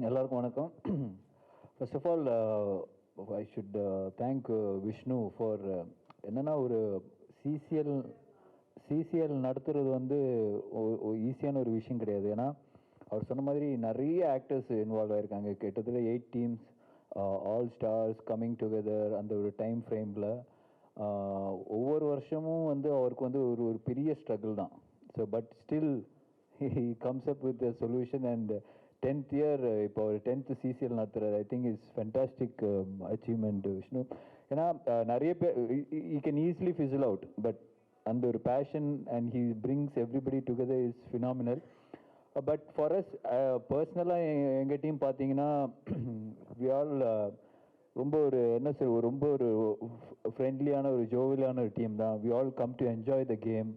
எல்லாருக்கும் வணக்கம். First of all I should thank Vishnu for என்னென்னா ஒரு சிசிஎல் சிசிஎல் நடத்துறது வந்து ஈஸியான ஒரு விஷயம் கிடையாது. ஏன்னா அவர் சொன்ன மாதிரி நிறைய ஆக்டர்ஸ் இன்வால்வ் ஆகிருக்காங்க. கிட்டத்தட்ட 8 teams, all stars coming together. அந்த ஒரு டைம் ஃப்ரேமில் ஒவ்வொரு வருஷமும் வந்து அவருக்கு வந்து ஒரு ஒரு பெரிய ஸ்ட்ரகிள் தான். So but still he comes up with a solution and 10th year இப்போ ஒரு 10th சிசிஎல் நடத்துறது ஐ think is fantastic achievement Vishnu. ஏன்னா நிறைய பேர் ஈ can easily fizzle out, but அந்த ஒரு passion and he brings everybody together is phenomenal. But for us பர்சனலாக எங்கள் டீம் பார்த்தீங்கன்னா வி ஆல் ரொம்ப ஒரு என்ன சொல் ரொம்ப ஒரு ஃப்ரெண்ட்லியான ஒரு ஜோவியலான ஒரு டீம் தான். We all come to enjoy the game.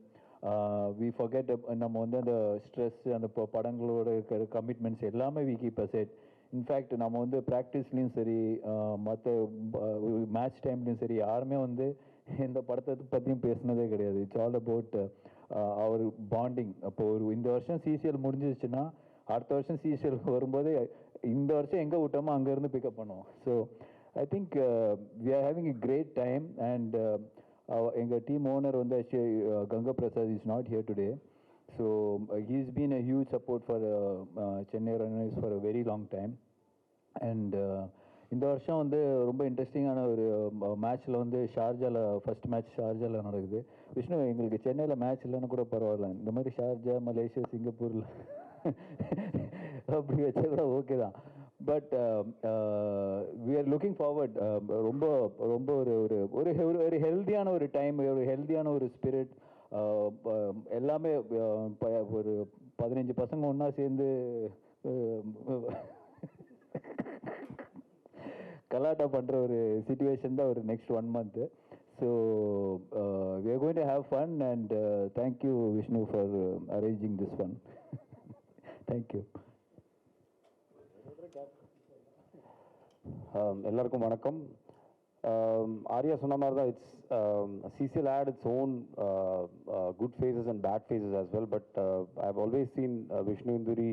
We forget நம்ம வந்து அந்த ஸ்ட்ரெஸ், அந்த படங்களோட இருக்கிற கமிட்மெண்ட்ஸ் எல்லாமே வி கீப் அசைட். இன்ஃபேக்ட் நம்ம வந்து ப்ராக்டிஸ்லேயும் சரி, மற்ற மேட்ச் டைம்லேயும் சரி, யாருமே வந்து இந்த படத்தை பற்றியும் பேசுனதே கிடையாது. It's all about our bonding. அப்போ ஒரு இந்த வருஷம் சிசிஎல் முடிஞ்சிச்சுன்னா அடுத்த வருஷம் சிசிஎல் வரும்போது இந்த வருஷம் எங்கே விட்டோமோ அங்கேருந்து பிக்கப் பண்ணுவோம். So I think we are having a great time. And எங்கள் டீம் ஓனர் வந்து Ganga Prasad is not here today. So he's been a huge support for Chennai runners for a very long time. And இந்த வருஷம் வந்து ரொம்ப இன்ட்ரெஸ்டிங்கான ஒரு மேட்ச்சில் வந்து ஷார்ஜாவில் ஃபர்ஸ்ட் மேட்ச் ஷார்ஜாவில் நடக்குது. விஷ்ணு, எங்களுக்கு சென்னையில் மேட்ச் இல்லைன்னு கூட பரவாயில்ல, இந்த மாதிரி ஷார்ஜா, மலேசியா, சிங்கப்பூரில் அப்படி வச்சா கூட ஓகே தான். But we are looking forward. ரொம்ப ரொம்ப ஒரு ஒரு ஒரு ஹெல்த்தியான ஒரு டைம், ஒரு ஹெல்த்தியான ஒரு ஸ்பிரிட். எல்லாமே ஒரு 15 பசங்க ஒன்றா சேர்ந்து கலாட்டா பண்ணுற ஒரு சிச்சுவேஷன் தான் ஒரு next 1 month. So we are going to have fun and thank you Vishnu for arranging this fun. Thank you. எல்லாருக்கும் வணக்கம். ஆர்யா சொன்ன மாதிரி தான், it's CCL had its own good phases and bad phases as well, but I've always seen Vishnu Induri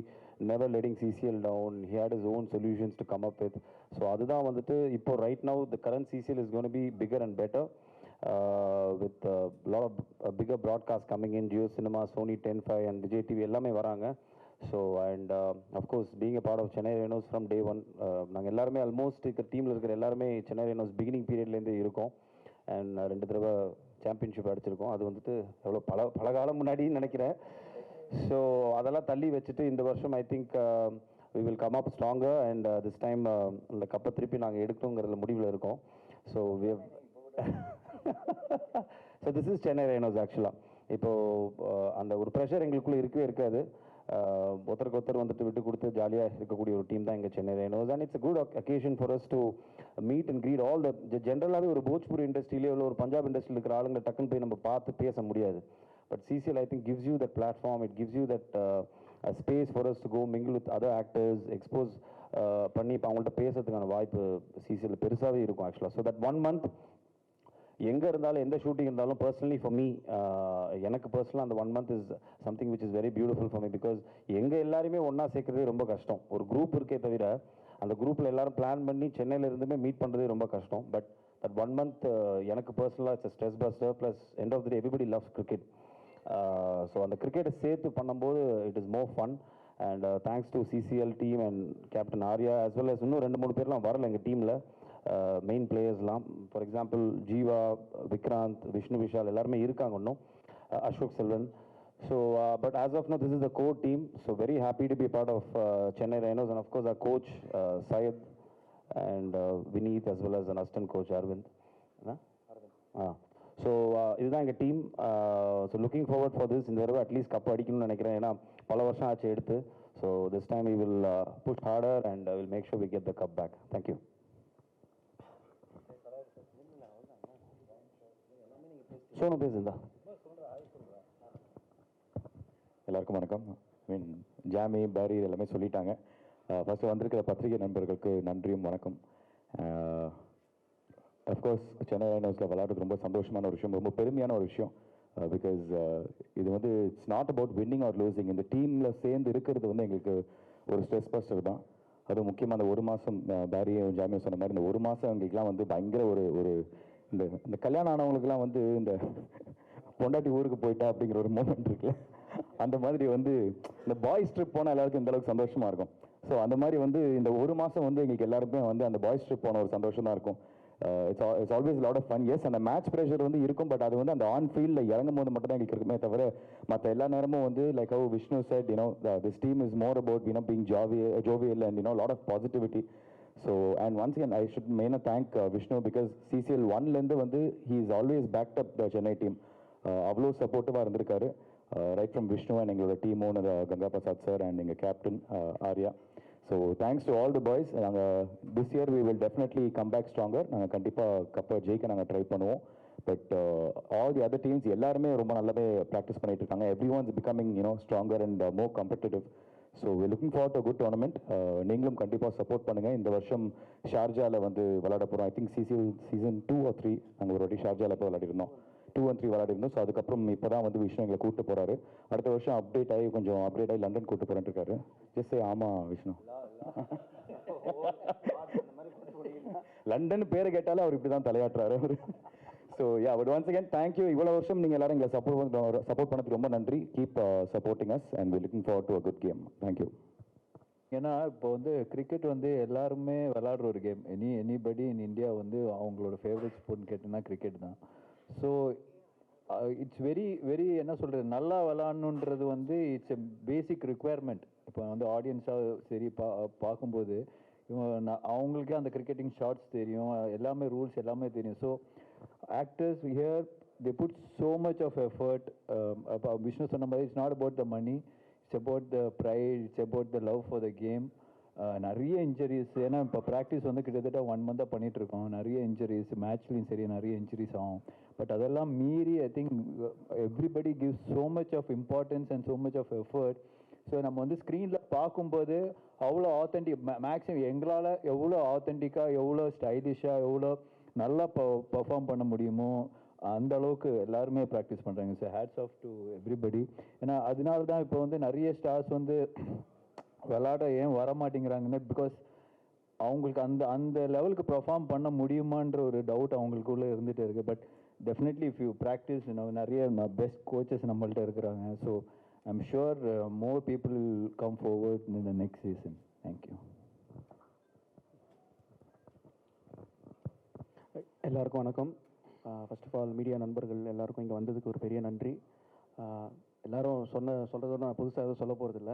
never letting CCL down. He had his own solutions to come up with. So அதுதான் வந்துட்டு இப்போ right now the current CCL is going to be bigger and better with a lot of bigger broadcasts coming in. Jio Cinema, Sony 10/5 and Vijay TV எல்லாமே வராங்க. So and of course being a part of Chennai Rhinos from day one. நாங்கள் எல்லாருமே almost இருக்கிற டீமில் இருக்கிற எல்லாருமே Chennai ரெனோஸ் beginning பீரியட்லேருந்து இருக்கோம். And 2 தடவை சாம்பியன்ஷிப் அடிச்சிருக்கோம். அது வந்துட்டு எவ்வளோ பல காலம் முன்னாடின்னு நினைக்கிறேன். ஸோ அதெல்லாம் தள்ளி வச்சுட்டு இந்த வருஷம் I think we will come up stronger and this time அந்த கப்பை திருப்பி நாங்கள் எடுக்கணுங்கிறதுல முடிவில் இருக்கோம். So so this is Chennai Rhinos. ஆக்சுவலாக இப்போது அந்த ஒரு ப்ரெஷர் எங்களுக்குள்ளே இருக்கவே இருக்காது. ஒருத்தருக்கு ஒருத்தர் வந்துட்டு விட்டு கொடுத்து ஜாலியாக இருக்கக்கூடிய ஒரு டீம் தான் எங்கள் Chennai Rhinos. And it's good occasion for us to meet and greet all the ஜென்ரலாகவே ஒரு போஜ்பூரி இண்டஸ்ட்ரியிலே உள்ள ஒரு பஞ்சாப் இண்டஸ்ட்ரியில் இருக்கிற ஆளுங்களை டக்குன்னு போய் நம்ம பார்த்து பேச முடியாது. But CCL I think gives you that platform, it gives you that space for us to go mingle with other actors, expose பண்ணி இப்போ அவங்கள்ட்ட பேசுறதுக்கான வாய்ப்பு சிசிஎல் பெருசாகவே இருக்கும் ஆக்சுவலாக. ஸோ தட் 1 month எங்கே இருந்தாலும் எந்த ஷூட்டிங் இருந்தாலும் பர்சனலி ஃபார் மீ, எனக்கு பர்சனலாக அந்த 1 month is something which is very beautiful for me. Because எங்கள் எல்லாருமே ஒன்றா சேர்க்கறதே ரொம்ப கஷ்டம். ஒரு குரூப் இருக்கே தவிர அந்த குரூப்பில் எல்லாரும் பிளான் பண்ணி சென்னையில் இருந்துமே மீட் பண்ணுறதே ரொம்ப கஷ்டம். பட் தட் 1 month எனக்கு பர்சனலாக it's stress buster. Plus end of the day everybody loves cricket. So அந்த கிரிக்கெட்டை சேர்த்து பண்ணும்போது it is more fun. And thanks to CCL team and captain Arya as well as இன்னும் 2-3 பேர்லாம் வரல எங்கள் டீமில், மெயின் பிளேயர்ஸ்லாம். ஃபார் எக்ஸாம்பிள் ஜீவா, விக்ராந்த், விஷ்ணு விஷால் எல்லாருமே இருக்காங்க இன்னும், Ashok Selvan. So but as of now this is the core team. So very happy to be part of Chennai Rhinos and of course our coach Syed and Vineeth as well as an assistant coach Aravind. So இதுதான் எங்கள் team. So looking forward for this. இந்த தடவை at least cup அடிக்கணும்னு நினைக்கிறேன், ஏன்னா பல வருஷம் ஆச்சு எடுத்து. So this time we will push harder and we'll make sure we get the cup back. Thank you. Sonu பேசுதா? எல்லாருக்கும் வணக்கம். ஜாமி, பாரி எல்லாமே சொல்லிட்டாங்க. ஃபர்ஸ்ட் வந்திருக்கிற பத்திரிகை நண்பர்களுக்கு நன்றியும் வணக்கம். அஃப்கோர்ஸ் சென்னை ரெனோஸில் விளையாடுறது ரொம்ப சந்தோஷமான ஒரு விஷயம், ரொம்ப பெருமையான ஒரு விஷயம். பிகாஸ் இது வந்து it's not about winning are losing. இந்த டீமில் சேர்ந்து இருக்கிறது வந்து எங்களுக்கு ஒரு ஸ்ட்ரெஸ் பஸ்டர் தான். அதுவும் முக்கியமாக அந்த ஒரு மாதம் பேரியும் ஜாமியும் சொன்ன மாதிரி இந்த ஒரு மாதம் எங்களுக்குலாம் வந்து பயங்கர ஒரு ஒரு இந்த இந்த கல்யாணம் ஆனவங்களுக்குலாம் வந்து இந்த பொண்டாட்டி ஊருக்கு போயிட்டா அப்படிங்கிற ஒரு மூமெண்ட் இருக்குல்ல, அந்த மாதிரி வந்து இந்த பாய்ஸ் ட்ரிப் போனால் எல்லாருக்கும் இந்த அளவுக்கு சந்தோஷமாக இருக்கும். ஸோ அந்த மாதிரி வந்து இந்த ஒரு மாதம் வந்து எங்களுக்கு எல்லாருக்குமே வந்து அந்த பாய்ஸ் ட்ரிப் போன ஒரு சந்தோஷம் தான் இருக்கும். It's always lot of fun. Yes, அந்த மேட்ச் ப்ரெஷர் வந்து இருக்கும், பட் அது வந்து அந்த ஆன் ஃபீல்டில் இறங்கும் போது மட்டும் தான் எங்களுக்கு இருக்குமே தவிர மற்ற எல்லா நேரமும் வந்து like how Vishnu set, this team is more about being jovial and lot of positivity. So, and once again, I should thank Vishnu because CCL 1லேருந்து வந்து he is always backed up the Chennai team. அவ்வளோ சப்போர்ட்டிவாக இருந்திருக்காரு, right from Vishnu and எங்களோட team owner Ganga Prasad sir and எங்கள் captain Arya. So thanks to all the boys. நாங்கள் this year we will definitely come back stronger. நாங்கள் கண்டிப்பாக கப்பை ஜெயிக்க நாங்கள் ட்ரை பண்ணுவோம். But all the other teams எல்லாருமே ரொம்ப நல்லாவே ப்ராக்டிஸ் பண்ணிட்டு இருக்காங்க. Every one's becoming stronger and more competitive. So we looking forward to good tournament. நீங்களும் கண்டிப்பாக சப்போர்ட் பண்ணுங்கள். இந்த வருஷம் ஷார்ஜாவில் வந்து விளையாட போகிறோம். ஐ திங்க் சீசன் 2 or 3 நாங்கள் ஒரு வாட்டி ஷார்ஜாவில் போய் விளையாடிருந்தோம். 2 and 3 விளையாடிருந்தோம். ஸோ அதுக்கப்புறம் இப்போ தான் வந்து விஷ்ணு எங்களை கூப்பிட்டு போகிறாரு. அடுத்த வருஷம் அப்டேட் ஆகி லண்டன் கூப்பிட்டு போகிறேன்னு இருக்காரு. ஜஸ்ட் ஆமாம் விஷ்ணு, லண்டன் பேரை கேட்டாலே அவர் இப்படி தான் தலையாட்டுறாரு அவர். So but once again thank you. இவ்வளோ வருஷம் நீங்கள் எல்லாரும் எங்களை சப்போர்ட் பண்ணதுக்கு ரொம்ப நன்றி. Keep supporting us and we looking forward to a good game. Thank you. ஏன்னா இப்போ வந்து கிரிக்கெட் வந்து எல்லாருமே விளாடுற ஒரு கேம். எனிபடி இன் இந்தியா வந்து அவங்களோட ஃபேவரட் ஸ்போர்ட்னு கேட்டிங்கன்னா கிரிக்கெட் தான். ஸோ இட்ஸ் வெரி என்ன சொல்கிறது, நல்லா விளாட்ணுன்றது வந்து இட்ஸ் எ பேசிக் ரிக்குவயர்மெண்ட். இப்போ வந்து ஆடியன்ஸாக சரி பார்க்கும்போது அவங்களுக்கே அந்த கிரிக்கெட்டிங் ஷார்ட்ஸ் தெரியும், எல்லாமே ரூல்ஸ் எல்லாமே தெரியும். So actors here they put so much of effort. அப்போ விஷ்ணு சொன்ன மாதிரி it's not about the money, it's about the pride, it's about the love for the game. நிறைய இன்ஜுரிஸ், ஏன்னா இப்போ ப்ராக்டிஸ் வந்து கிட்டத்தட்ட 1 month பண்ணிகிட்ருக்கோம். நிறைய இன்ஜுரிஸ், மேட்ச்லேயும் சரி நிறைய இன்ஜுரிஸ் ஆகும். பட் அதெல்லாம் மீறி I think everybody gives so much of importance and so much of effort. ஸோ நம்ம வந்து ஸ்க்ரீனில் பார்க்கும்போது அவ்வளோ ஆத்தென்டிக், மேக்ஸிமம் எங்களால் எவ்வளோ ஆத்தென்டிக்காக, எவ்வளோ ஸ்டைலிஷாக, எவ்வளோ நல்லா பர்ஃபார்ம் பண்ண முடியுமோ அந்த அளவுக்கு எல்லாருமே ப்ராக்டிஸ் பண்ணுறாங்க. So hats off to everybody. ஏன்னா அதனால தான் இப்போ வந்து நிறைய ஸ்டார்ஸ் வந்து விளாட ஏன் வர மாட்டேங்கிறாங்கன்னா பிகாஸ் அவங்களுக்கு அந்த லெவலுக்கு பெர்ஃபார்ம் பண்ண முடியுமான்ற ஒரு டவுட் அவங்களுக்குள்ளே இருந்துகிட்டே இருக்குது. But definitely if you practice நிறைய பெஸ்ட் கோச்சஸ் நம்மள்ட்ட இருக்கிறாங்க. So I'm sure more people will come forward in the next season. Thank you. எல்லாருக்கும் வணக்கம். ஃபர்ஸ்ட் ஆஃப் ஆல் மீடியா நண்பர்கள் எல்லாருக்கும் இங்கே வந்ததுக்கு ஒரு பெரிய நன்றி. எல்லாரும் சொல்கிறதோட நான் புதுசாக எதுவும் சொல்ல போகிறதில்ல.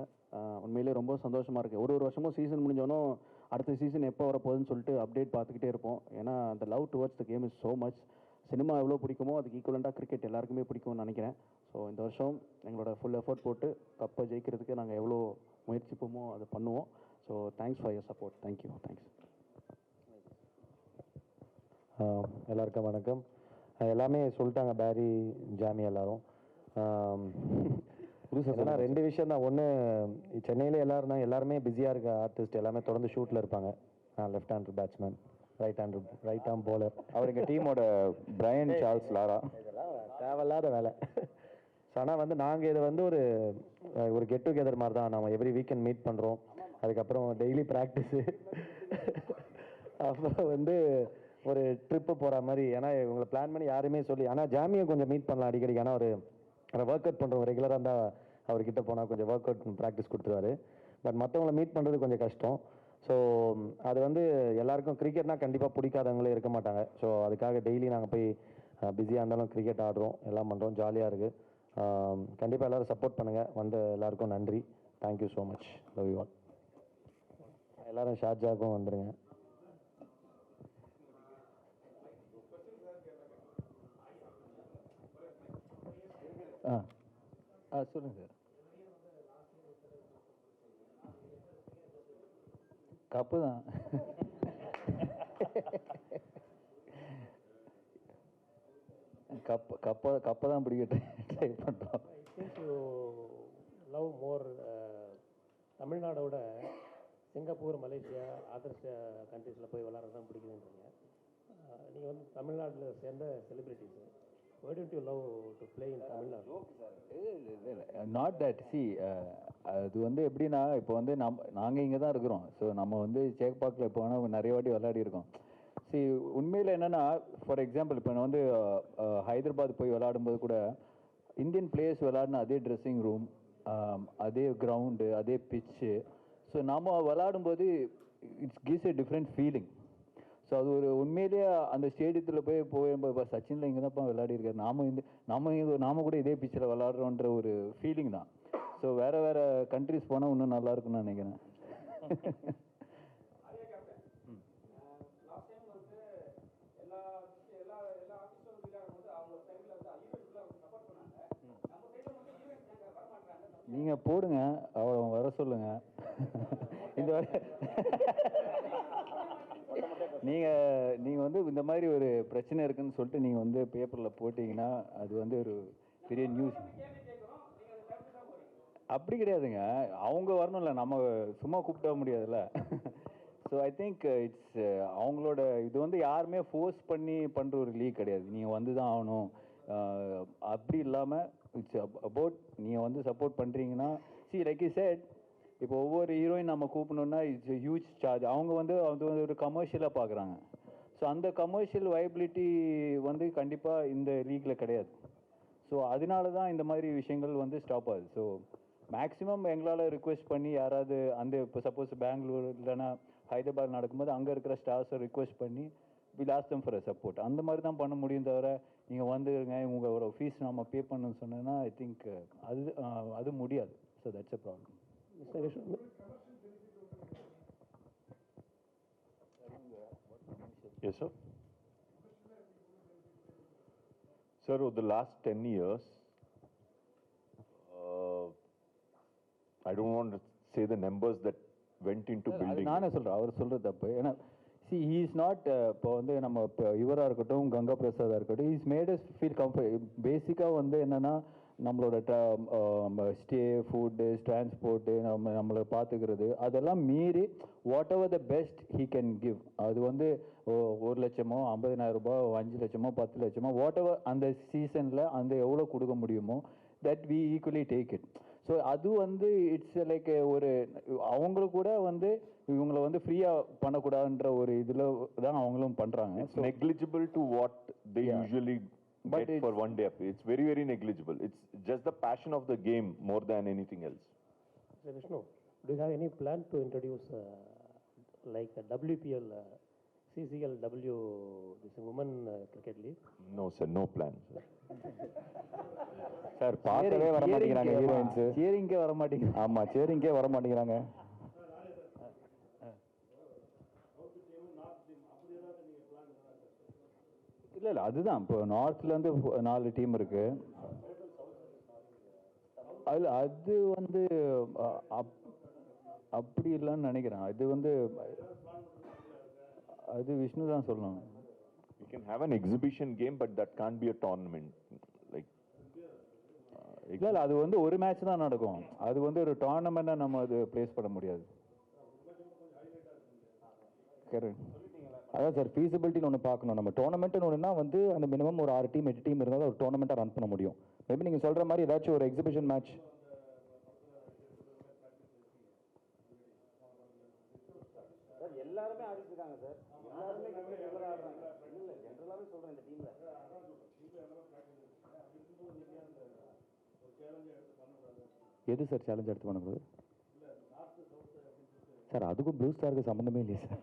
உண்மையிலே ரொம்ப சந்தோஷமாக இருக்குது. ஒரு வருஷமும் சீசன் முடிஞ்சோன்னும் அடுத்த சீசன் எப்போ வரப்போகுதுன்னு சொல்லிட்டு அப்டேட் பார்த்துக்கிட்டே இருப்போம். ஏன்னா அந்த love towards the game is so much. Cinema எவ்வளோ பிடிக்குமோ அதுக்கு ஈக்குவலண்ட்டாக கிரிக்கெட் எல்லாருக்குமே பிடிக்கும்னு நினைக்கிறேன். ஸோ இந்த வருஷம் எங்களோட ஃபுல் எஃபர்ட் போட்டு கப்பை ஜெயிக்கிறதுக்கு நாங்கள் எவ்வளோ முயற்சிப்போமோ அதை பண்ணுவோம். So thanks for your support. Thank you. Thanks. எல்லாருக்கும் வணக்கம். எல்லாமே சொல்லிட்டாங்க, பேரி, ஜாமி எல்லாரும். புதுசாக 2 விஷயம் தான். ஒன்று, சென்னையில் எல்லாருமே பிஸியாக இருக்க ஆர்டிஸ்ட் எல்லாமே தொடர்ந்து ஷூட்டில் இருப்பாங்க. Left hander batsman, right arm bowler, அவர் எங்கள் டீமோட பிரையன் சார்ல்ஸ் லாரா. இதெல்லாம் தேவையில்லாத வேலை. ஸோ ஆனால் வந்து நாங்கள் இதை வந்து ஒரு கெட் டுகெதர் மாதிரி தான். நம்ம எவ்ரி வீக்கெண்ட் மீட் பண்ணுறோம். அதுக்கப்புறம் டெய்லி ப்ராக்டிஸு, அப்புறம் வந்து ஒரு ட்ரிப்பு போகிற மாதிரி. ஏன்னா இவங்களை பிளான் பண்ணி யாருமே சொல்லி, ஆனால் ஜாமியை கொஞ்சம் மீட் பண்ணலாம் அடிக்கடி. ஏன்னா ஒரு ஒர்க் அவுட் பண்ணுறோம் ரெகுலராக இருந்தால் அவர்கிட்ட போனால் கொஞ்சம் ஒர்க் அவுட் ப்ராக்டிஸ் கொடுத்துருவாரு. பட் மற்றவங்களை மீட் பண்ணுறது கொஞ்சம் கஷ்டம். ஸோ அது வந்து எல்லாருக்கும் கிரிக்கெட்னா கண்டிப்பாக பிடிக்காதவங்களே இருக்க மாட்டாங்க. ஸோ அதுக்காக டெய்லி நாங்கள் போய் பிஸியாக இருந்தாலும் கிரிக்கெட் ஆடுறோம், எல்லாம் பண்ணுறோம், ஜாலியாக இருக்குது. கண்டிப்பாக எல்லோரும் சப்போர்ட் பண்ணுங்கள். வந்த எல்லாருக்கும் நன்றி. Thank you so much. Love you all. எல்லோரும் ஷார்ஜாவுக்கும் வந்துடுங்க. சொல்லுங்கள் சார். கப்பு தான். கப்பை தான் பிடிக்க ட்ரை பண்ணுறோம். லவ் மோர் தமிழ்நாடோட சிங்கப்பூர், மலேசியா, அதர் கண்ட்ரீஸில் போய் விளாட்றது தான் பிடிக்குதுன்றீங்க. நீங்கள் வந்து தமிழ்நாட்டில் சேர்ந்த celebrities, Why don't you love to play in Tamil Nadu? Not that see அது வந்து எப்படின்னா இப்போ வந்து நாங்கள் இங்கே தான் இருக்கிறோம். ஸோ நம்ம வந்து சேக்பாக்கில் இப்போ வேணால் நிறைய வாட்டி விளையாடி இருக்கோம். சி உண்மையில் என்னென்னா, ஃபார் எக்ஸாம்பிள் இப்போ நான் வந்து ஹைதராபாத் போய் விளையாடும்போது கூட இந்தியன் பிளேயர்ஸ் விளையாடின அதே ட்ரெஸ்ஸிங் ரூம், அதே கிரவுண்டு, அதே பிச்சு. ஸோ நம்ம விளையாடும்போது it's gives a different feeling. So அது ஒரு உண்மையிலேயே அந்த ஸ்டேடியத்தில் போய் சச்சினில் இங்கே தான்ப்பா விளையாடி இருக்காரு, நாம கூட இதே பிச்சில் விளையாடுறோன்ற ஒரு ஃபீலிங் தான். ஸோ வேறு கண்ட்ரிஸ் போனால் இன்னும் நல்லா இருக்குன்னு நினைக்கிறேன். நீங்கள் போடுங்க, அவளை வர சொல்லுங்க. இந்த நீங்கள் வந்து இந்த மாதிரி ஒரு பிரச்சனை இருக்குன்னு சொல்லிட்டு நீங்கள் வந்து பேப்பரில் போட்டிங்கன்னா அது வந்து ஒரு பெரிய நியூஸ். அப்படி கிடையாதுங்க, அவங்க வரணும்ல, நம்ம சும்மா கூப்பிட முடியாதுல்ல. ஸோ ஐ திங்க் இட்ஸ் அவங்களோட இது வந்து யாருமே ஃபோர்ஸ் பண்ணி பண்ணுற ஒரு லீக் கிடையாது. நீங்கள் வந்து தான் ஆகணும் அப்படி இல்லாமல் இட்ஸ் அபவுட் நீங்கள் வந்து சப்போர்ட் பண்ணுறீங்கன்னா, சி லைக் யூ செட், இப்போ ஒவ்வொரு ஹீரோயின் நம்ம கூப்பிடணுன்னா இட்ஸ் ஹியூஜ் சார்ஜ். அவங்க வந்து அது வந்து ஒரு கமர்ஷியலாக பார்க்குறாங்க. ஸோ அந்த கமர்ஷியல் வைபிலிட்டி வந்து கண்டிப்பாக இந்த லீக்கில் கிடையாது. ஸோ அதனால தான் இந்த மாதிரி விஷயங்கள் வந்து ஸ்டாப் ஆகுது. ஸோ மேக்ஸிமம் எங்களால் ரிக்வெஸ்ட் பண்ணி யாராவது அந்த இப்போ சப்போஸ் பெங்களூர் இல்லைன்னா ஹைதராபாத் நடக்கும்போது அங்கே இருக்கிற ஸ்டாஃப்ஸை ரிக்வெஸ்ட் பண்ணி will ask them for a support. அந்த மாதிரி தான் பண்ண முடியும் தவிர நீங்கள் வந்துருங்க உங்களோட ஃபீஸ் நம்ம பே பண்ணணும்னு சொன்னேன்னா ஐ திங்க் அது முடியாது. So that's a problem. Mr. Vishnu, Yes, sir. Sir, over the last 10 years, I don't want to say the numbers that went into building. நானே சொல்கிறேன், அவர் சொல்கிறது தப்பு. ஏன்னா சி ஹீ இஸ் நாட், இப்போ வந்து நம்ம இப்போ இவராக இருக்கட்டும், கங்கா பிரசாதாக இருக்கட்டும், is made as feel comfort. பேசிக்காக வந்து என்னென்னா நம்மளோட ஸ்டே, ஃபுட்டு, டிரான்ஸ்போர்ட்டு, நம்மளை பார்த்துக்கிறது, அதெல்லாம் மீறி what ever the best he can give. அது வந்து 1 லட்சமோ 50,000 ரூபாய், 5 லட்சமோ 10 லட்சமோ வாட் எவர் அந்த சீசனில் அந்த எவ்வளோ கொடுக்க முடியுமோ that we equally take it. So அது வந்து இட்ஸ் லைக் ஒரு அவங்களுக்கு கூட வந்து இவங்களை வந்து ஃப்ரீயாக பண்ணக்கூடாதுன்ற ஒரு இதில் தான் அவங்களும் பண்ணுறாங்க. Negligible to what they usually get for one day. It's very, very negligible. It's just the passion of the game more than anything else. Mr. Vishnu, do you have any plan to introduce like a WPL, CCLW, this women cricket league? No, sir, no plan, sir. Sir பார்க்கவே வர மாட்டேங்கிறாங்க heroines. சேரிங்கே வர மாட்டேங்கிறாங்க. ஆமாம், சேரிங்கே வர மாட்டேங்கிறாங்க. இல்லை அதுதான் இப்போ நார்த்லேருந்து 4 டீம் இருக்கு. அது வந்து அப்படி இல்லைன்னு நினைக்கிறேன். அது வந்து அது விஷ்ணு தான் சொல்லணும். We can have an exhibition game, but that can't be a tournament. Like, இல்லை அது வந்து ஒரு மேட்ச் தான் நடக்கும். அது வந்து ஒரு டோர்னமெண்ட்டாக நம்ம அது ப்ளேஸ் பண்ண முடியாது. கரெக்ட். அதான் சார், ஃபீஸிபிலிட்டின்னு ஒன்று பார்க்கணும். நம்ம டோர்னமெண்ட்னு ஒன்றுனா வந்து அந்த மினிமம் ஒரு 6 டீம் 8 டீம் இருந்தால் ஒரு டோர்னமெண்ட்டாக ரன் பண்ண முடியும். மேபி நீங்கள் சொல்கிற மாதிரி ஏதாச்சும் ஒரு எக்ஸிபிஷன் மேட்ச். சார் எல்லாருமே ஆடிட்டு இருக்காங்க சார், எல்லாருமே ரெகுலராக ஆடுறாங்க. இல்லை ஜென்ரலாகவே சொல்கிறேன் இந்த டீமில். எது சார் சேலஞ்ச் எடுத்து பண்ணக்கூடாது சார்? அதுக்கும் ப்ளூ ஸ்டாருக்கு சம்மந்தமே இல்லையே சார்.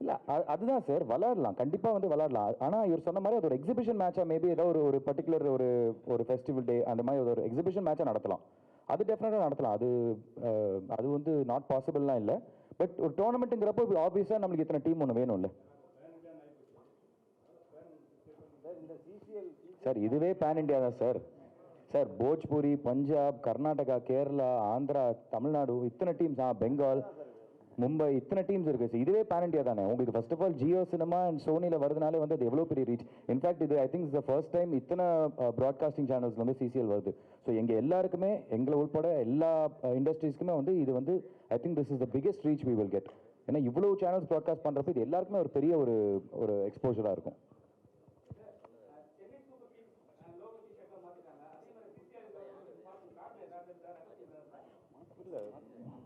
இல்லை அதுதான் சார், விளாடலாம், கண்டிப்பாக வந்து விளாடலாம். ஆனால் இவர் சொன்ன மாதிரி அது ஒரு எக்ஸிபிஷன் மேட்சாக மேபி ஏதோ ஒரு பர்டிகுலர் ஒரு ஃபெஸ்டிவல் டே அந்த மாதிரி ஒரு எக்ஸிபிஷன் மேட்சாக நடத்தலாம். அது டெஃபினட்டாக நடத்தலாம். அது வந்து நாட் பாசிபிள்லாம் இல்லை. பட் ஒரு டோர்னமெண்ட்டுங்கிறப்போ ஆப்வியஸாக நம்மளுக்கு இத்தனை டீம் ஒன்று வேணும்ல சார். இதுவே பேன் இண்டியா தான் சார். சார் போஜ்பூரி, பஞ்சாப், கர்நாடகா, கேரளா, ஆந்திரா, தமிழ்நாடு, இத்தனை டீம்ஸ், பெங்கால், மும்பை, இத்தனை டீம்ஸ் இருக்கு சார். இதுவே பேன் இண்டியா தானே. உங்களுக்கு first of all Jio Cinema and சோனியில் வருதுனாலே வந்து அது எவ்வளோ பெரிய ரீச். இன்ஃபேக்ட் இது I think is the first time இத்தனை ப்ராட்காஸ்டிங் சேனல்ஸ் வந்து சிசிஎல் வருது. ஸோ எங்கள் எல்லாருக்குமே, எங்களை உட்பட எல்லா இண்டஸ்ட்ரீஸ்க்குமே வந்து இது வந்து I think this is the biggest reach we will get. ஏன்னா இவ்வளோ சேனல்ஸ் ப்ராட்காஸ்ட் பண்ணுறப்ப இது எல்லாருக்குமே ஒரு பெரிய ஒரு எக்ஸ்போஜராக இருக்கும்.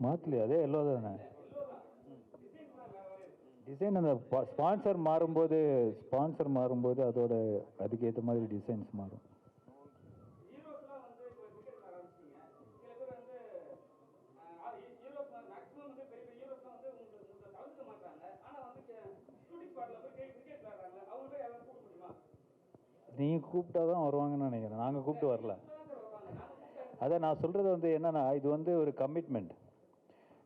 மாற்றலையே, அதே எல்லோ தானே. டிசைன் அந்த ஸ்பான்சர் மாறும்போது அதோட அதுக்கேற்ற மாதிரி டிசைன்ஸ் மாறும். நீங்கள் கூப்பிட்டா தான் வருவாங்கன்னு நினைக்கிறேன், நாங்கள் கூப்பிட்டு வரல. அதான் நான் சொல்கிறது வந்து என்னென்னா, இது வந்து ஒரு கமிட்மெண்ட்.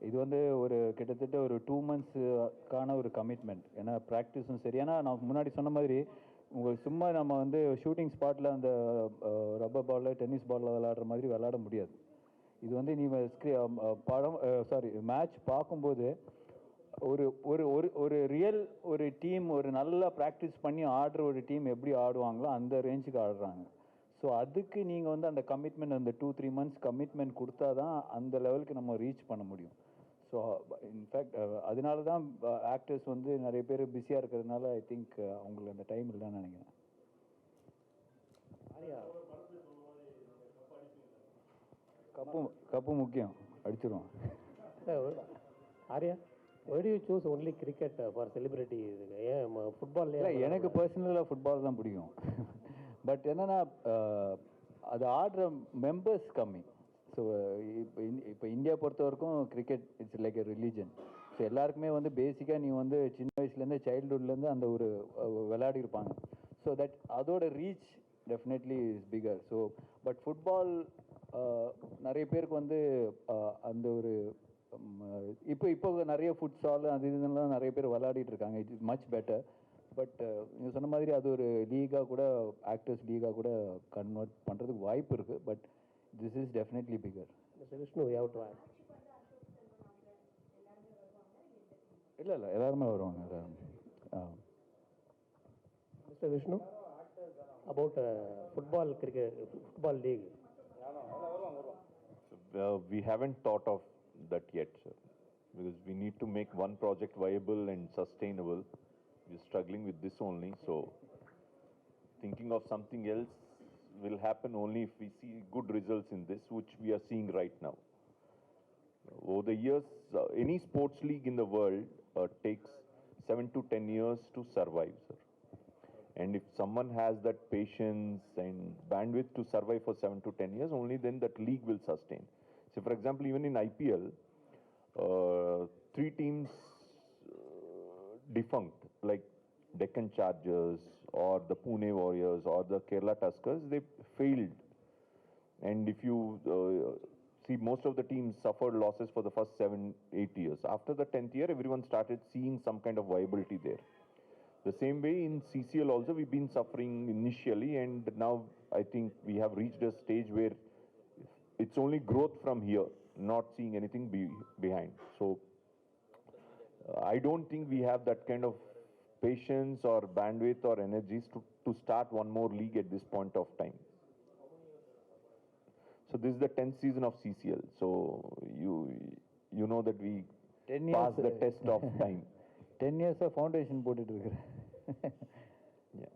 இது வந்து ஒரு கிட்டத்தட்ட ஒரு 2 monthsக்கான ஒரு கமிட்மெண்ட். ஏன்னா ப்ராக்டிஸும் சரி, ஏன்னா நான் முன்னாடி சொன்ன மாதிரி உங்களுக்கு சும்மா நம்ம வந்து ஷூட்டிங் ஸ்பாட்டில் அந்த ரப்பர் பாலில் டென்னிஸ் பாலில் விளையாடுற மாதிரி விளையாட முடியாது. இது வந்து நீ மேட்ச் பார்க்கும்போது ஒரு ஒரு ஒரு ஒரு ரியல் ஒரு டீம், ஒரு நல்லா ப்ராக்டிஸ் பண்ணி ஆடுற ஒரு டீம் எப்படி ஆடுவாங்களோ அந்த ரேஞ்சுக்கு ஆடுறாங்க. ஸோ அதுக்கு நீங்கள் வந்து அந்த கமிட்மெண்ட், அந்த 2-3 months கமிட்மெண்ட் கொடுத்தா தான் அந்த லெவலுக்கு நம்ம ரீச் பண்ண முடியும். ஸோ இன்ஃபேக்ட் அதனால தான் ஆக்டர்ஸ் வந்து நிறைய பேர் பிஸியாக இருக்கிறதுனால ஐ திங்க் அவங்களுக்கு அந்த டைம் இல்லைன்னு நினைக்கிறேன். கப்பு முக்கியம், அடிச்சிருவோம். Arya, why do you choose only cricket for celebrity? ஏன் ஃபுட்பால்? இல்லை, எனக்கு பர்சனலாக ஃபுட்பால் தான் பிடிக்கும். பட் என்னென்னா அது ஆடுற மெம்பர்ஸ் கம்மி. ஸோ இப்போ இந்தியா பொறுத்த வரைக்கும் cricket it's like a religion. So எல்லாருக்குமே வந்து பேசிக்காக நீ வந்து சின்ன வயசுலேருந்து சைல்டுஹுட்லேருந்து அந்த ஒரு விளையாடி இருப்பாங்க. ஸோ தட் அதோட reach definitely is bigger. So but football நிறைய பேருக்கு வந்து அந்த ஒரு இப்போ நிறைய ஃபுட்சால் அது இதெல்லாம் நிறைய பேர் விளையாடிட்டு இருக்காங்க. It is much better. But நீங்கள் சொன்ன மாதிரி அது ஒரு லீகாக கூட, ஆக்டர்ஸ் லீகாக கூட கன்வெர்ட் பண்ணுறதுக்கு வாய்ப்பு இருக்குது. But this is definitely bigger. Vishnu, you have to add. இல்லை எல்லாருமே வருவாங்க, எல்லாரும். Mister Vishnu, about football league. We haven't thought of that yet, sir, because we need to make one project viable and sustainable. We're struggling with this only, so thinking of something else will happen only if we see good results in this, which we are seeing right now. Over the years, any sports league in the world takes 7 to 10 years to survive, sir. And if someone has that patience and bandwidth to survive for 7 to 10 years, only then that league will sustain. So, for example, even in IPL, 3 teams defunct, like Deccan Chargers or the Pune Warriors or the Kerala Tuskers, they failed. And if you see, most of the teams suffered losses for the first 7-8 years. After the 10th year, everyone started seeing some kind of viability there. The same way in CCL also, we've been suffering initially, and now I think we have reached a stage where it's only growth from here, not seeing anything behind. So I don't think we have that kind of patience or bandwidth or energies to start one more league at this point of time. So this is the 10th season of CCL. So you know that we 10 years passed the test of time. 10 years foundation போட்டுட்டு இருக்கிறேன். Yeah.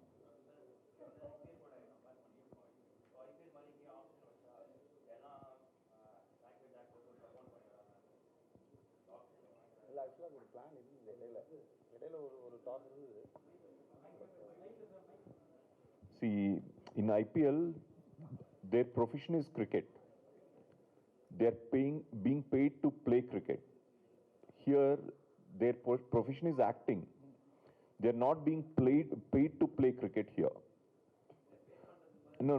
See, in IPL, their profession is cricket. They're being paid to play cricket. Here, their profession is acting. They're not being paid to play cricket here. No,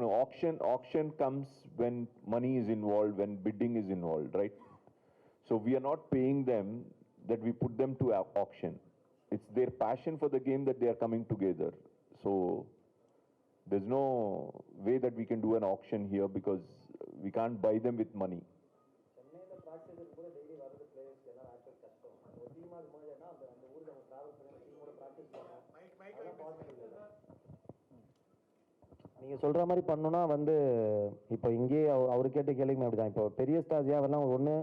auction comes when money is involved, when bidding is involved, right? So we are not paying them that we put them to auction. It's their passion for the game that they are coming together. So there's no way that we can do an auction here because we can't buy them with money. நீங்கள் சொல்கிற மாதிரி பண்ணணும்னா வந்து இப்போ இங்கேயே அவர் கேட்ட கேள்விக்குமே அப்படி தான். இப்போ பெரிய ஸ்டார்ஸ் ஏன் ஒன்று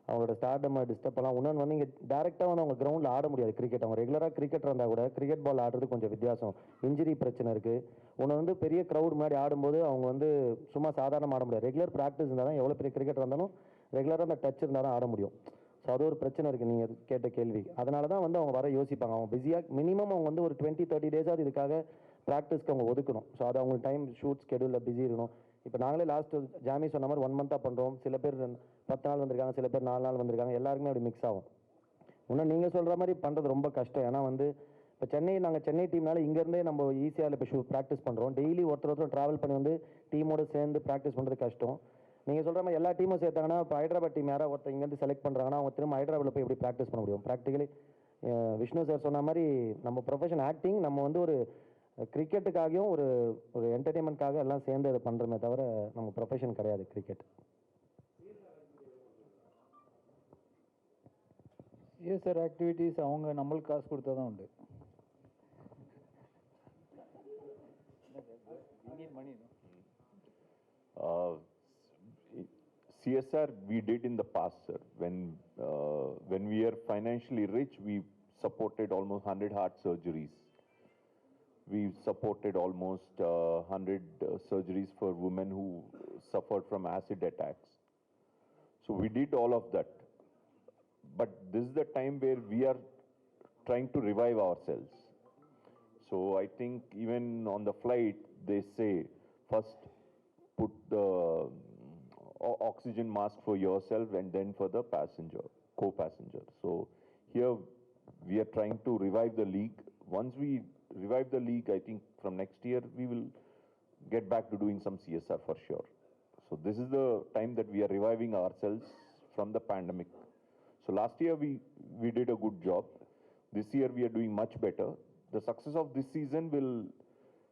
அவங்களோட ஸ்டார்டம் டிஸ்டர்ப் பண்ணலாம், இன்னொன்று வந்து இங்கே டேரெக்டாக வந்து அவங்க கிரவுண்டில் ஆட முடியாது கிரிக்கெட். அவங்க ரெகுலராக கிரிக்கெட் இருந்தால் கூட கிரிக்கெட் பால் ஆடுறது கொஞ்சம் வித்தியாசம், இன்ஜுரி பிரச்சனை இருக்குது. ஒன்று வந்து பெரிய க்ரௌட் முன்னாடி ஆடும்போது அவங்க வந்து சும்மா சாதாரணமாக ஆட முடியாது. ரெகுலர் ப்ராக்டிஸ் இருந்தால் தான் எவ்வளோ பெரிய கிரிக்கெட் இருந்தாலும் ரெகுலராக அந்த டச் இருந்தால் தான் ஆட முடியும். ஸோ அது ஒரு பிரச்சனை இருக்குது நீங்கள் கேட்ட கேள்வி. அதனால தான் வந்து அவங்க வர யோசிப்பாங்க. அவங்க பிஸியாக மினிமம் அவங்க வந்து ஒரு 20-30 டேஸாவது இதுக்காக ப்ராக்டிஸ்க்கு அவங்க ஒதுக்கணும். ஸோ அது அவங்களுக்கு டைம் ஷூட் ஸ்கெடியூலில் பிஸி இருக்கணும். இப்போ நாங்களே லாஸ்ட்டு ஜாமி சொன்ன மாதிரி 1 மந்த்தாக பண்ணுறோம். சில பேர் 10 நாள் வந்திருக்காங்க, சில பேர் 4 நாள் வந்திருக்காங்க. எல்லாருக்குமே அப்படி மிக்ஸ் ஆகும். இன்னும் நீங்கள் சொல்கிற மாதிரி பண்ணுறது ரொம்ப கஷ்டம். ஏன்னா வந்து இப்போ நாங்கள் சென்னை டீம்னால இங்கேருந்தே நம்ம ஈஸியாக இப்போ ப்ராக்டிஸ் பண்ணுறோம். டெய்லி ஒருத்தர் ட்ராவல் பண்ணி வந்து டீமோடு சேர்ந்து ப்ராக்டிஸ் பண்ணுறது கஷ்டம். நீங்கள் சொல்கிற மாதிரி எல்லா டீமும் சேர்த்தாங்கன்னா இப்போ ஹைதராபாத் டீம் யாராவது ஒருத்தர் இங்கேருந்து செலக்ட் பண்ணுறாங்கன்னா அவங்க திரும்ப ஹைதராபாத்தில் போய் எப்படி ப்ராக்டிஸ் பண்ண முடியும்? ப்ராக்டிக்கலி விஷ்ணு சார் சொன்ன மாதிரி நம்ம ப்ரொஃபஷன் ஆக்டிங், நம்ம வந்து ஒரு கிரிக்கெட்டுக்காகவும் ஒரு என்டர்டெயின்மெண்ட்காக எல்லாம் சேர்ந்து அதை பண்ணுறோமே தவிர நம்ம ப்ரொஃபஷன் கிடையாது கிரிக்கெட். சிஎஸ்ஆர் ஆக்டிவிட்டீஸ் அவங்க நம்மளுக்கு காசு கொடுத்தா தான் உண்டு. CSR we did in the past, sir. When we are financially rich, we supported almost 100 heart surgeries. We supported almost 100 surgeries for women who suffered from acid attacks. So we did all of that. But this is the time where we are trying to revive ourselves. So I think even on the flight, they say first put the oxygen mask for yourself and then for the co-passenger. So here we are trying to revive the league. Once we revive the league, I think from next year we will get back to doing some CSR for sure. So this is the time that we are reviving ourselves from the pandemic. So last year we did a good job. This year we are doing much better. The success of this season will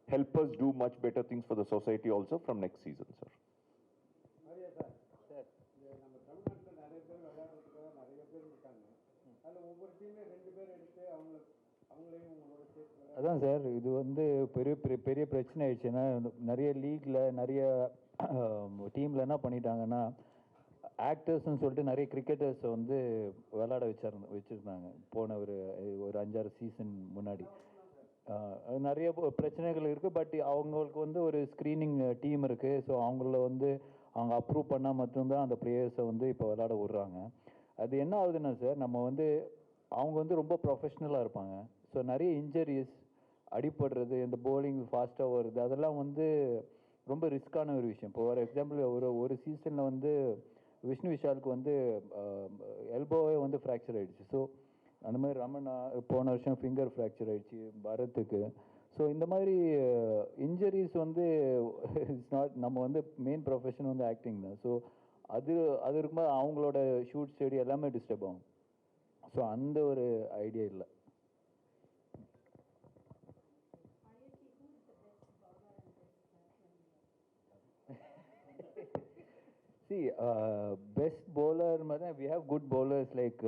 help us do much better things for the society also from next season, sir. அதான் sir, இது வந்து பெரிய பிரச்சனை ஆயிடுச்சுன்னா நிறைய லீக்ல நிறைய டீம்ல என்ன பண்ணிட்டாங்கன்னா ஆக்டர்ஸ்ன்னு சொல்லிட்டு நிறைய கிரிக்கெட்டர்ஸை வந்து விளையாட வச்சுருந்தாங்க போன ஒரு 5-6 சீசன் முன்னாடி. நிறைய பிரச்சனைகள் இருக்குது. பட் அவங்களுக்கு வந்து ஒரு ஸ்க்ரீனிங் டீம் இருக்குது. ஸோ அவங்கள வந்து அவங்க அப்ரூவ் பண்ணால் மட்டும்தான் அந்த பிளேயர்ஸை வந்து இப்போ விளையாட விட்றாங்க. அது என்ன ஆகுதுன்னா சார், நம்ம வந்து அவங்க வந்து ரொம்ப ப்ரொஃபஷ்னலாக இருப்பாங்க. ஸோ நிறைய இன்ஜரிஸ், அடிப்படுறது, இந்த போலிங் ஃபாஸ்ட்டாக வருது, அதெல்லாம் வந்து ரொம்ப ரிஸ்க்கான ஒரு விஷயம். இப்போ ஃபார் எக்ஸாம்பிள் ஒரு சீசனில் வந்து விஷ்ணு விஷாலுக்கு வந்து எல்போவே வந்து ஃப்ராக்சர் ஆகிடுச்சு. ஸோ அந்த மாதிரி ரமணா போன வருஷம் ஃபிங்கர் ஃப்ராக்சர் ஆகிடுச்சு பரத்துக்கு. ஸோ இந்த மாதிரி இன்ஜரிஸ் வந்து இட்ஸ் நாட், நம்ம வந்து மெயின் ப்ரொஃபஷன் வந்து ஆக்டிங் தான். ஸோ அது இருக்கும்போது அவங்களோட ஷூட் ஸ்டடி எல்லாமே டிஸ்டர்ப் ஆகும். ஸோ அந்த ஒரு ஐடியா இல்லை. See, best bowler, we have good bowlers like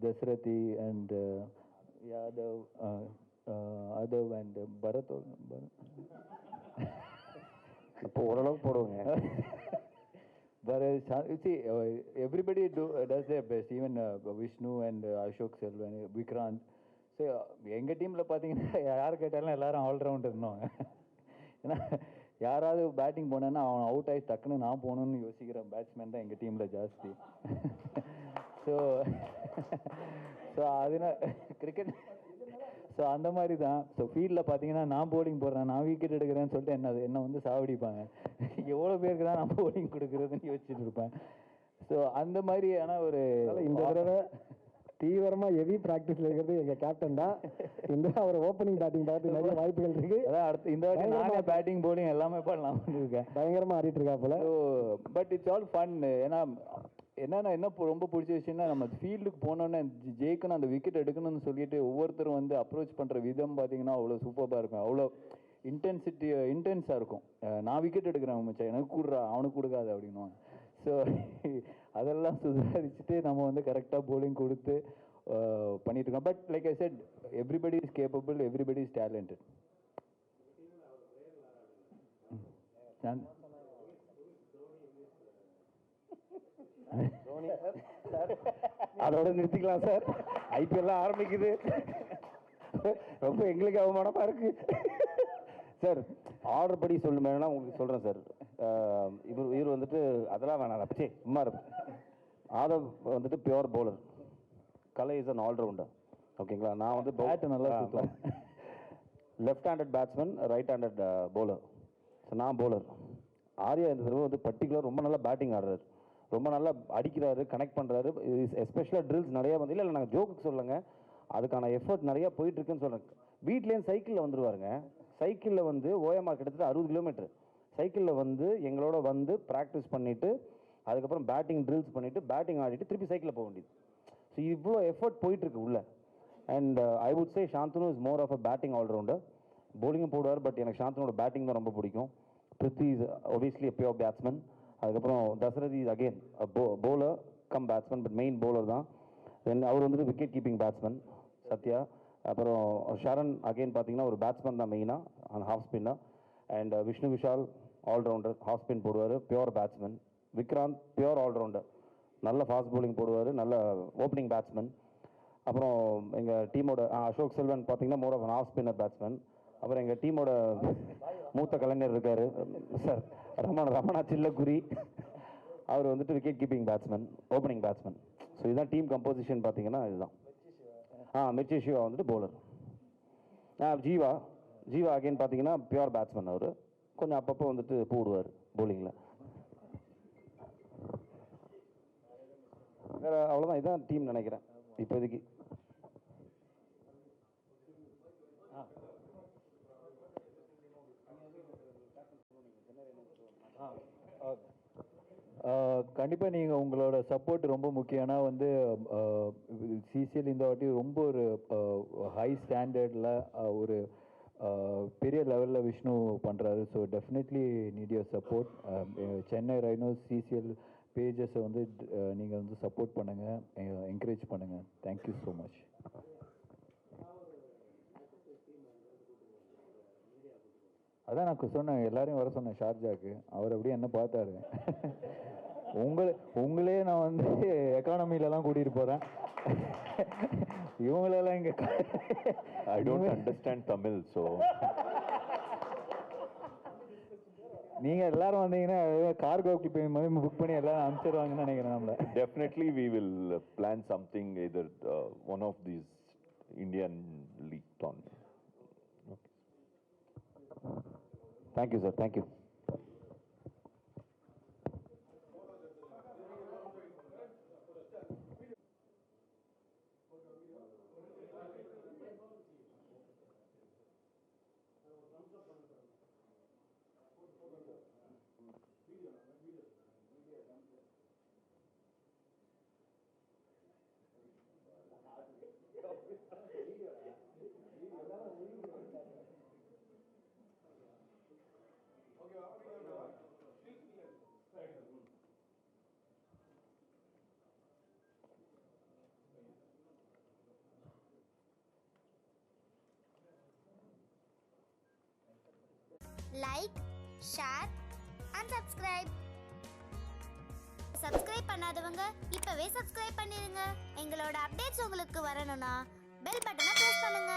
Dasarathi and Yadav, Adav and Bharat. இப்போ ஓரளவுக்கு போடுவாங்க. But see, everybody does their best. Even Vishnu and Ashok Selvan, Vikrant. So எங்கள் டீமில் பார்த்தீங்கன்னா யார் கேட்டாலும் எல்லாரும் ஆல்ரவுண்டர் இருந்தோம். ஏன்னா யாராவது பேட்டிங் போனேன்னா அவன் அவுட் ஆகி டக்குன்னு நான் போகணுன்னு யோசிக்கிற பேட்ஸ்மேன் தான் எங்கள் டீமில் ஜாஸ்தி. ஸோ அதனால் கிரிக்கெட் ஸோ அந்த மாதிரி தான். ஸோ ஃபீல்டில் பார்த்தீங்கன்னா நான் போலிங் போடுறேன், நான் விக்கெட் எடுக்கிறேன்னு சொல்லிட்டு என்னை வந்து சாவடிப்பாங்க. எவ்வளோ பேருக்கு தான் நான் போலிங் கொடுக்குறதுன்னு யோசிச்சுட்டு இருப்பேன். ஸோ அந்த மாதிரி ஆனால் ஒரு இந்த தடவை தீவிரமாக ஹெவி ப்ராக்டிஸில் இருக்கிறது எங்கள் கேப்டன் தான். இந்த அவர் ஓப்பனிங் பேட்டிங் பார்த்து நிறைய வாய்ப்புகள் இருக்குது. அதான் அடுத்து இந்த வாட்டி நானே பேட்டிங் போலிங் எல்லாமே பண்ணலாம் இருக்கேன். பயங்கரமாக ஆடிட்டு இருக்கா போல. So but it's all fun. ஏன்னா என்ன ரொம்ப பிடிச்ச விஷயம்னா நம்ம ஃபீல்டுக்கு போனோன்னே ஜெயிக்கணும், அந்த விக்கெட் எடுக்கணும்னு சொல்லிட்டு ஒவ்வொருத்தரும் வந்து அப்ரோச் பண்ணுற விதம் பார்த்தீங்கன்னா அவ்வளோ சூப்பராக இருக்கும். அவ்வளோ இன்டென்ஸாக இருக்கும். நான் விக்கெட் எடுக்கிறேன் மச்சான், எனக்கு கொடுறா, அவனுக்கு கொடுக்காது அப்படின்னுவாங்க. ஸோ அதெல்லாம் சுதாரிச்சுட்டு நம்ம வந்து கரெக்டாக போலிங் கொடுத்து பண்ணிட்டு இருக்கோம். But like I set, everybody is capable, everybody is talented. அதோட நிறுத்திக்கலாம் சார். ஐபிஎல் ஆரம்பிக்குது. ரொம்ப எங்களுக்கு அவமானமாக இருக்கு சார். ஆர்டர் படி சொல்லுமேனா உங்களுக்கு சொல்கிறேன் சார். இவர் வந்துட்டு அதெல்லாம் வேணாம், அப்பச்சே சும்மா இருக்கும். ஆதவ் வந்துட்டு pure bowler. Kalai is an allrounder. ஓகேங்களா, நான் வந்து Bat நல்லா சுத்துவேன். Left handed batsman, right handed bowler. So நான் bowler. ஆர்யா இந்த தடவை வந்து பர்டிகுலர் ரொம்ப நல்லா பேட்டிங் ஆடுறாரு, ரொம்ப நல்லா அடிக்கிறாரு, கனெக்ட் பண்ணுறாரு. எஸ்பெஷலாக ட்ரில்ஸ் நிறையா வந்து இல்லை நாங்கள் ஜோக்குக்கு சொல்லுங்க, அதுக்கான எஃபர்ட் நிறையா போயிட்டுருக்குன்னு சொல்கிறேன். வீட்லேயும் சைக்கிளில் வந்துடுவாருங்க. சைக்கிளில் வந்து ஓஎம்ஆர் கிட்டத்தட்ட 60 கிலோமீட்டர் சைக்கிளில் வந்து எங்களோட வந்து ப்ராக்டிஸ் பண்ணிவிட்டு அதுக்கப்புறம் பேட்டிங் ட்ரில்ஸ் பண்ணிவிட்டு பேட்டிங் ஆடிட்டு திருப்பி சைக்கிளில் போக வேண்டியது. ஸோ இவ்வளோ எஃபர்ட் போயிட்டுருக்கு உள்ள. And I would say Shanthanu is more of a batting allrounder. bowling போடுவார், பட் எனக்கு சாந்தனோட பேட்டிங் தான் ரொம்ப பிடிக்கும். Prithvi is obviously a pure batsman. அதுக்கப்புறம் Dasarathi is again bowler come batsman, but main bowler தான். தென் அவர் வந்துட்டு விக்கெட் கீப்பிங் பேட்ஸ்மேன் சத்யா. அப்புறம் ஷரண் அகெயின் பார்த்தீங்கன்னா ஒரு பேட்ஸ்மேன் தான் மெயினாக, அந்த half spinner. And Vishnu Vishal allrounder, half spin போடுவார், pure batsman. Vikranth pure allrounder, நல்ல ஃபாஸ்ட் bowling போடுவார், நல்ல ஓப்பனிங் பேட்ஸ்மேன். அப்புறம் எங்கள் டீமோட அசோக் செல்வன் பார்த்தீங்கன்னா more of an half spinner batsman. அப்புறம் எங்கள் டீமோட மூத்த கலைஞர் இருக்கார் சார், ரமணா சில்லக்குரி, அவர் வந்துட்டு wicket keeping batsman, opening batsman. So இதுதான் டீம் கம்போசிஷன் பார்த்தீங்கன்னா இதுதான். மிர்ச்சி சிவா வந்துட்டு bowler. ஜீவா அகைன் பார்த்தீங்கன்னா பியோர் பேட்ஸ்மேன். அவர் கொஞ்சம் அப்பப்போ வந்துட்டு போடுவார் bowlingல. வேறு அவ்வளோதான், இதுதான் டீம் நினைக்கிறேன் இப்போதைக்கு. கண்டிப்பாக நீங்கள் உங்களோட சப்போர்ட் ரொம்ப முக்கியம். ஏன்னா வந்து சிசிஎல் இந்த வாட்டி ரொம்ப ஒரு ஹை ஸ்டாண்டர்டில் ஒரு பெரிய லெவலில் விஷ்ணு பண்ணுறாரு. So definitely need your support. Chennai Rhinos CCL பேஜஸை வந்து நீங்கள் வந்து சப்போர்ட் பண்ணுங்கள், என்கரேஜ் பண்ணுங்கள். Thank you so much. அதான் நான் சொன்னேன், எல்லாரையும் வர சொன்னேன் ஷார்ஜாக்கு. அவர் அப்படியே என்ன பார்த்தாரு. உங்களே நான் வந்து எக்கானமிலலாம் கூட்டிகிட்டு போகிறேன், இவங்களெல்லாம் இங்கே. I don't understand Tamil, so நீங்கள் எல்லாரும் வந்தீங்கன்னா கார்கோக்கு போய் மாதிரி புக் பண்ணி எல்லாரும் அனுப்பிச்சிடுவாங்கன்னு நினைக்கிறேன். நம்மள definitely we will plan something, either one of these Indian league tournaments. Thank you sir, thank you. Like, share and subscribe. Subscribe பண்ணாதவங்க இப்பவே subscribe பண்ணிருங்க. எங்களோட அப்டேட்ஸ் உங்களுக்கு வரணும்னா பெல் பட்டனை press பண்ணுங்க.